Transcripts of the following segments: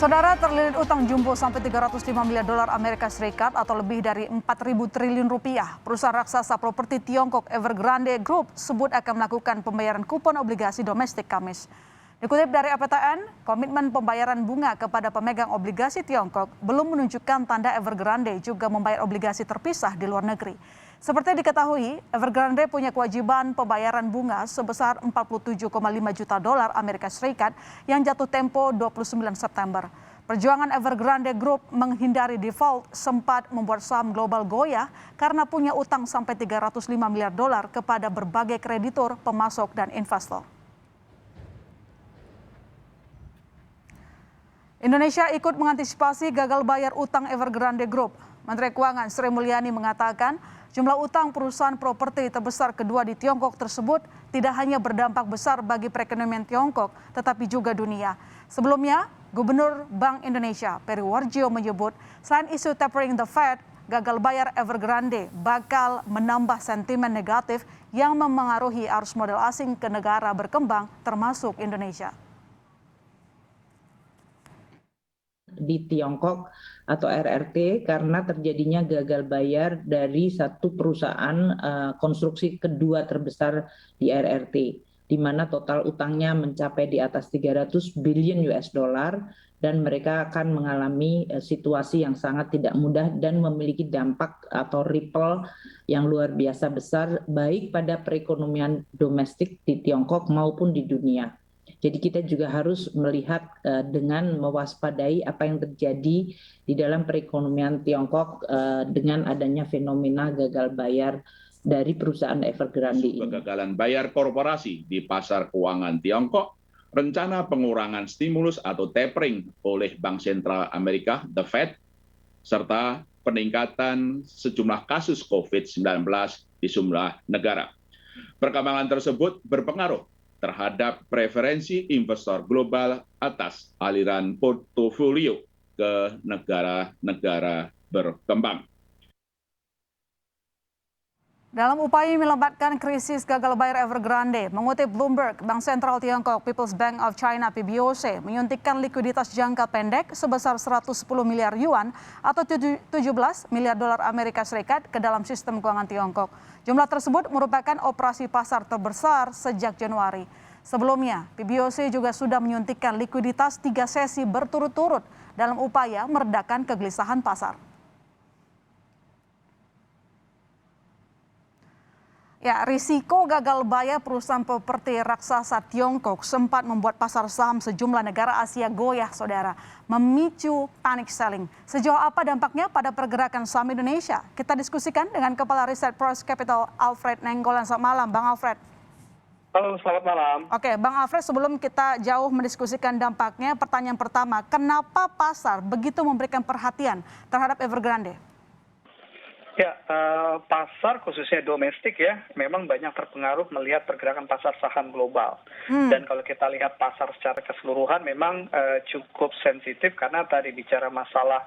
Saudara, terlilit utang jumbo sampai 305 miliar dolar Amerika Serikat atau lebih dari 4.000 triliun rupiah. Perusahaan raksasa properti Tiongkok Evergrande Group sebut akan melakukan pembayaran kupon obligasi domestik Kamis. Dikutip dari APTN, komitmen pembayaran bunga kepada pemegang obligasi Tiongkok belum menunjukkan tanda Evergrande juga membayar obligasi terpisah di luar negeri. Seperti diketahui, Evergrande punya kewajiban pembayaran bunga sebesar 47,5 juta dolar Amerika Serikat yang jatuh tempo 29 September. Perjuangan Evergrande Group menghindari default sempat membuat saham global goyah karena punya utang sampai 305 miliar dolar kepada berbagai kreditur, pemasok, dan investor. Indonesia ikut mengantisipasi gagal bayar utang Evergrande Group. Menteri Keuangan Sri Mulyani mengatakan jumlah utang perusahaan properti terbesar kedua di Tiongkok tersebut tidak hanya berdampak besar bagi perekonomian Tiongkok, tetapi juga dunia. Sebelumnya, Gubernur Bank Indonesia Peri Warjio menyebut selain isu tapering the Fed, gagal bayar Evergrande bakal menambah sentimen negatif yang memengaruhi arus modal asing ke negara berkembang termasuk Indonesia. Di Tiongkok atau RRT karena terjadinya gagal bayar dari satu perusahaan konstruksi kedua terbesar di RRT, di mana total utangnya mencapai di atas 300 billion US dollar dan mereka akan mengalami situasi yang sangat tidak mudah dan memiliki dampak atau ripple yang luar biasa besar baik pada perekonomian domestik di Tiongkok maupun di dunia. Jadi kita juga harus melihat dengan mewaspadai apa yang terjadi di dalam perekonomian Tiongkok dengan adanya fenomena gagal bayar dari perusahaan Evergrande ini. Kegagalan bayar korporasi di pasar keuangan Tiongkok, rencana pengurangan stimulus atau tapering oleh Bank Sentral Amerika, the Fed, serta peningkatan sejumlah kasus COVID-19 di sejumlah negara. Perkembangan tersebut berpengaruh terhadap preferensi investor global atas aliran portofolio ke negara-negara berkembang. Dalam upaya melambatkan krisis gagal bayar Evergrande, mengutip Bloomberg, Bank Sentral Tiongkok People's Bank of China (PBOC) menyuntikkan likuiditas jangka pendek sebesar 110 miliar yuan atau 17 miliar dolar Amerika Serikat ke dalam sistem keuangan Tiongkok. Jumlah tersebut merupakan operasi pasar terbesar sejak Januari. Sebelumnya, PBOC juga sudah menyuntikkan likuiditas 3 sesi berturut-turut dalam upaya meredakan kegelisahan pasar. Ya, risiko gagal bayar perusahaan properti raksasa Tiongkok sempat membuat pasar saham sejumlah negara Asia goyah, saudara, memicu panic selling. Sejauh apa dampaknya pada pergerakan saham Indonesia? Kita diskusikan dengan Kepala Riset Prospect Capital Alfred Nainggolan. Selamat malam, Bang Alfred. Halo, selamat malam. Oke, Bang Alfred, sebelum kita jauh mendiskusikan dampaknya, pertanyaan pertama, kenapa pasar begitu memberikan perhatian terhadap Evergrande? Ya, pasar khususnya domestik ya, memang banyak terpengaruh melihat pergerakan pasar saham global. Dan kalau kita lihat pasar secara keseluruhan memang cukup sensitif karena tadi bicara masalah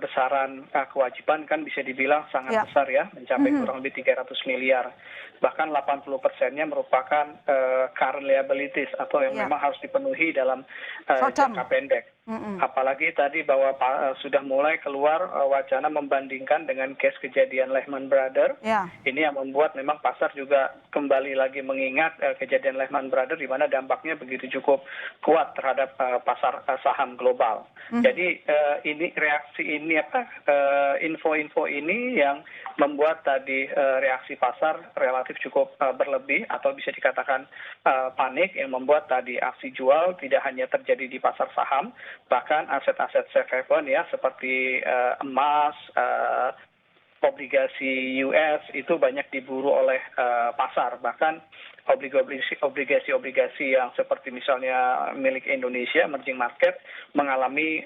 besaran kewajiban kan bisa dibilang sangat besar ya, mencapai kurang lebih 300 miliar. Bahkan 80%-nya merupakan current liabilities atau yang memang harus dipenuhi dalam jangka pendek. Apalagi tadi bahwa sudah mulai keluar wacana membandingkan dengan case kejadian Lehman Brothers. Ini yang membuat memang pasar juga kembali lagi mengingat kejadian Lehman Brothers di mana dampaknya begitu cukup kuat terhadap pasar saham global. Jadi ini reaksi ini info-info ini yang membuat tadi reaksi pasar relatif cukup berlebih atau bisa dikatakan panik yang membuat tadi aksi jual tidak hanya terjadi di pasar saham, bahkan aset-aset safe haven ya seperti emas, obligasi US itu banyak diburu oleh pasar. Bahkan obligasi-obligasi yang seperti misalnya milik Indonesia, emerging market, mengalami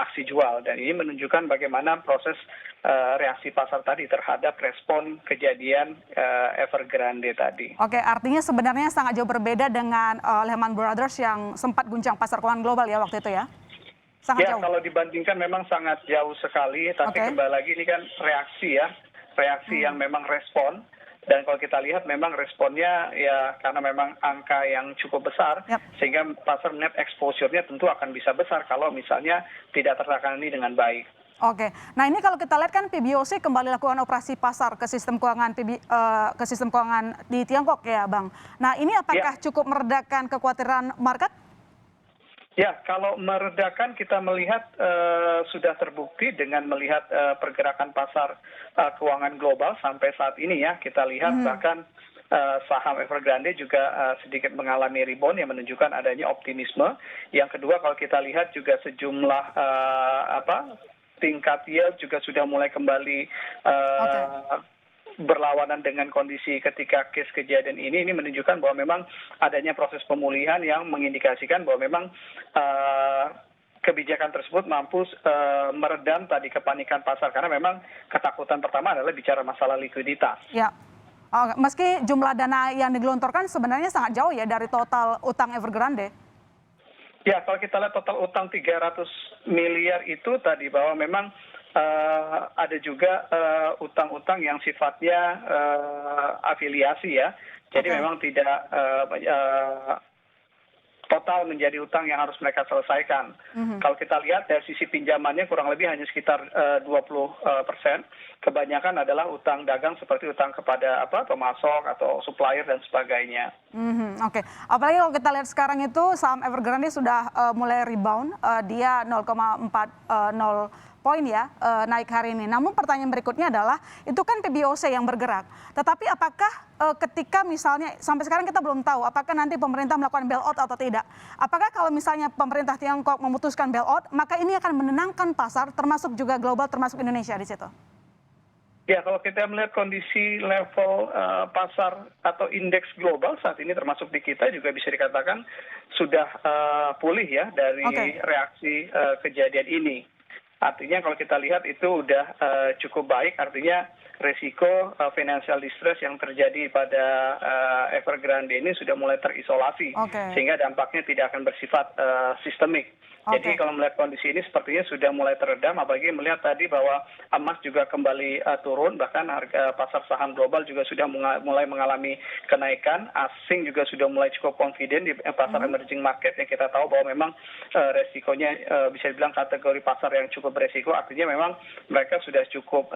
aksi jual. Dan ini menunjukkan bagaimana proses reaksi pasar tadi terhadap respon kejadian Evergrande tadi. Oke, artinya sebenarnya sangat jauh berbeda dengan Lehman Brothers yang sempat guncang pasar keuangan global ya waktu itu ya? Sangat jauh. Kalau dibandingkan memang sangat jauh sekali, tapi kembali lagi ini kan reaksi ya, reaksi yang memang respon Dan kalau kita lihat memang responnya ya karena memang angka yang cukup besar, sehingga pasar net exposure-nya tentu akan bisa besar kalau misalnya tidak tertangani dengan baik. Oke, nah ini kalau kita lihat kan PBOC kembali lakukan operasi pasar ke sistem keuangan di Tiongkok ya Bang. Nah ini apakah cukup meredakan kekhawatiran market? Ya, kalau meredakan kita melihat sudah terbukti dengan melihat pergerakan pasar keuangan global sampai saat ini ya. Kita lihat bahkan saham Evergrande juga sedikit mengalami rebound yang menunjukkan adanya optimisme. Yang kedua kalau kita lihat juga sejumlah tingkat yield juga sudah mulai kembali berlawanan dengan kondisi ketika case kejadian ini menunjukkan bahwa memang adanya proses pemulihan yang mengindikasikan bahwa memang kebijakan tersebut mampu meredam tadi kepanikan pasar karena memang ketakutan pertama adalah bicara masalah likuiditas. Ya. Meski jumlah dana yang digelontorkan sebenarnya sangat jauh ya dari total utang Evergrande. Ya, kalau kita lihat total utang 300 miliar itu tadi bahwa memang ada juga utang-utang yang sifatnya afiliasi ya. Jadi memang tidak total menjadi utang yang harus mereka selesaikan. Kalau kita lihat dari sisi pinjamannya kurang lebih hanya sekitar 20%. Kebanyakan adalah utang dagang seperti utang kepada pemasok atau supplier dan sebagainya. Oke, apalagi kalau kita lihat sekarang itu saham Evergrande sudah mulai rebound, dia 0,40 poin ya naik hari ini. Namun pertanyaan berikutnya adalah itu kan PBOC yang bergerak. Tetapi apakah ketika misalnya sampai sekarang kita belum tahu apakah nanti pemerintah melakukan bailout atau tidak. Apakah kalau misalnya pemerintah Tiongkok memutuskan bailout maka ini akan menenangkan pasar termasuk juga global termasuk Indonesia di situ. Ya, kalau kita melihat kondisi level pasar atau indeks global saat ini termasuk di kita juga bisa dikatakan sudah pulih ya dari reaksi kejadian ini. Artinya kalau kita lihat itu udah cukup baik, artinya resiko financial distress yang terjadi pada Evergrande ini sudah mulai terisolasi, sehingga dampaknya tidak akan bersifat sistemik. Jadi kalau melihat kondisi ini sepertinya sudah mulai teredam, apalagi melihat tadi bahwa emas juga kembali turun, bahkan harga pasar saham global juga sudah mulai mengalami kenaikan, asing juga sudah mulai cukup confident di pasar emerging market yang kita tahu bahwa memang resikonya bisa dibilang kategori pasar yang cukup beresiko, artinya memang mereka sudah cukup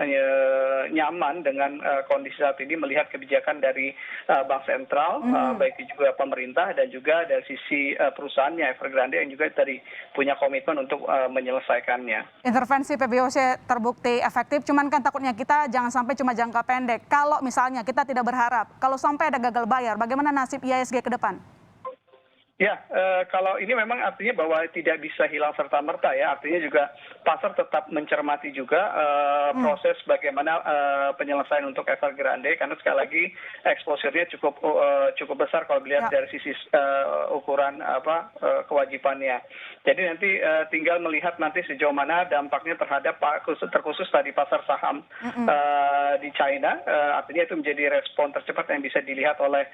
nyaman dengan kondisi saat ini melihat kebijakan dari bank sentral, baik juga pemerintah dan juga dari sisi perusahaannya Evergrande yang juga tadi punya komitmen untuk menyelesaikannya. Intervensi PBOC terbukti efektif, cuman kan takutnya kita jangan sampai cuma jangka pendek. Kalau misalnya kita tidak berharap, kalau sampai ada gagal bayar, bagaimana nasib IHSG ke depan? Ya, kalau ini memang artinya bahwa tidak bisa hilang serta-merta ya, artinya juga pasar tetap mencermati juga proses bagaimana penyelesaian untuk Evergrande, karena sekali lagi exposure-nya cukup besar kalau dilihat dari sisi ukuran kewajibannya. Jadi nanti tinggal melihat nanti sejauh mana dampaknya terhadap terkhusus tadi pasar saham di China, artinya itu menjadi respon tercepat yang bisa dilihat oleh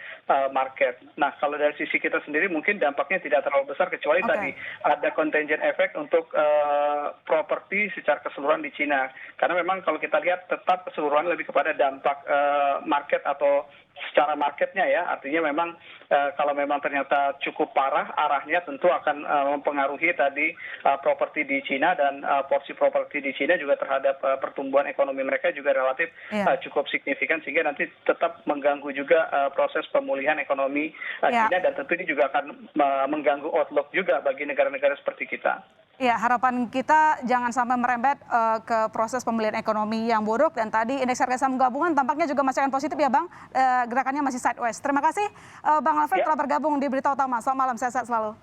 market. Nah, kalau dari sisi kita sendiri mungkin dampaknya tidak terlalu besar kecuali tadi ada contingent effect untuk properti secara keseluruhan di Cina. Karena memang kalau kita lihat tetap keseluruhan lebih kepada dampak market atau secara marketnya ya, artinya memang kalau memang ternyata cukup parah arahnya tentu akan mempengaruhi tadi properti di Cina dan porsi properti di Cina juga terhadap pertumbuhan ekonomi mereka juga relatif cukup signifikan sehingga nanti tetap mengganggu juga proses pemulihan ekonomi Cina dan tentu ini juga akan mengganggu outlook juga bagi negara-negara seperti kita. Ya, harapan kita jangan sampai merembet ke proses pemulihan ekonomi yang buruk dan tadi indeks harga saham gabungan tampaknya juga masih akan positif ya Bang, gerakannya masih sideways. Terima kasih Bang Alfred telah bergabung di Berita Utama. Selamat malam, sehat-sehat selalu.